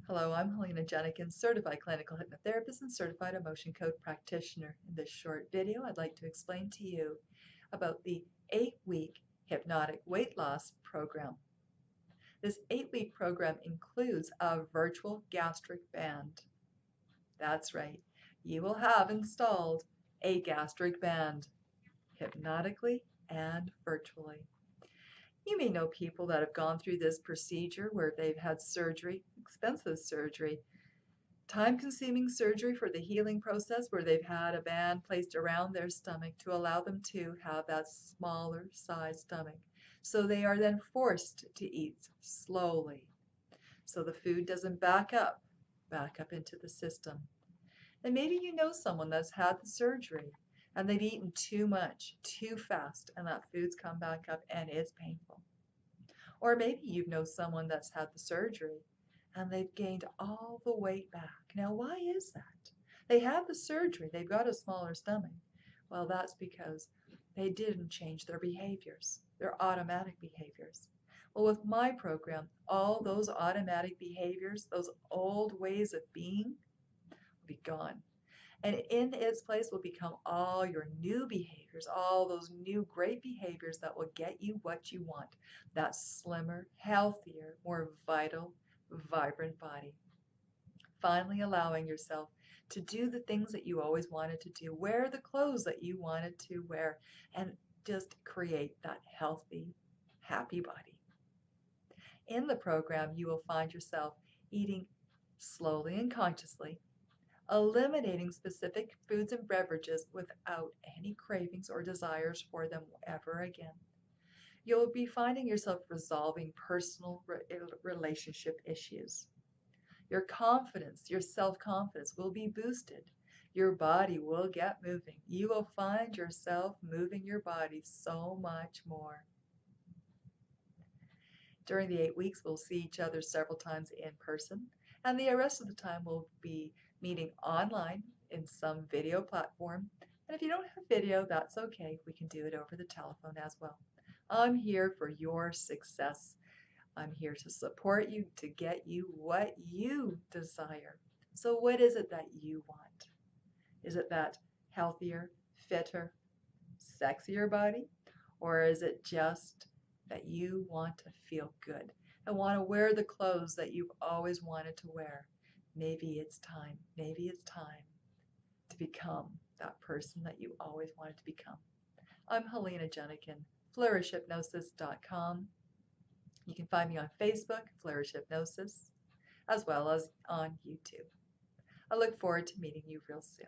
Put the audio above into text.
Hello, I'm Helena Jehnichen, certified clinical hypnotherapist and certified emotion code practitioner. In this short video, I'd like to explain to you about the 8-week hypnotic weight loss program. This 8-week program includes a virtual gastric band. That's right, you will have installed a gastric band, hypnotically and virtually. You may know people that have gone through this procedure where they've had surgery, expensive surgery, time-consuming surgery for the healing process where they've had a band placed around their stomach to allow them to have that smaller size stomach. So they are then forced to eat slowly so the food doesn't back up into the system. And maybe you know someone that's had the surgery and they've eaten too much, too fast, and that food's come back up and it's painful. Or maybe you know someone that's had the surgery and they've gained all the weight back. Now, why is that? They had the surgery, they've got a smaller stomach. Well, that's because they didn't change their behaviors, their automatic behaviors. Well, with my program, all those automatic behaviors, those old ways of being, will be gone. And in its place will become all your new behaviors, all those new great behaviors that will get you what you want. That slimmer, healthier, more vital, vibrant body. Finally allowing yourself to do the things that you always wanted to do, wear the clothes that you wanted to wear, and just create that healthy, happy body. In the program, you will find yourself eating slowly and consciously, eliminating specific foods and beverages without any cravings or desires for them ever again. You'll be finding yourself resolving personal relationship issues. Your confidence, your self-confidence will be boosted. Your body will get moving. You will find yourself moving your body so much more. During the 8 weeks, we'll see each other several times in person, and the rest of the time we'll be meeting online in some video platform. And if you don't have video, that's okay. We can do it over the telephone as well. I'm here for your success. I'm here to support you, to get you what you desire. So what is it that you want? Is it that healthier, fitter, sexier body? Or is it just that you want to feel good and want to wear the clothes that you've always wanted to wear? Maybe it's time to become that person that you always wanted to become. I'm Helena Jehnichen, flourishhypnosis.com. You can find me on Facebook, Flourish Hypnosis, as well as on YouTube. I look forward to meeting you real soon.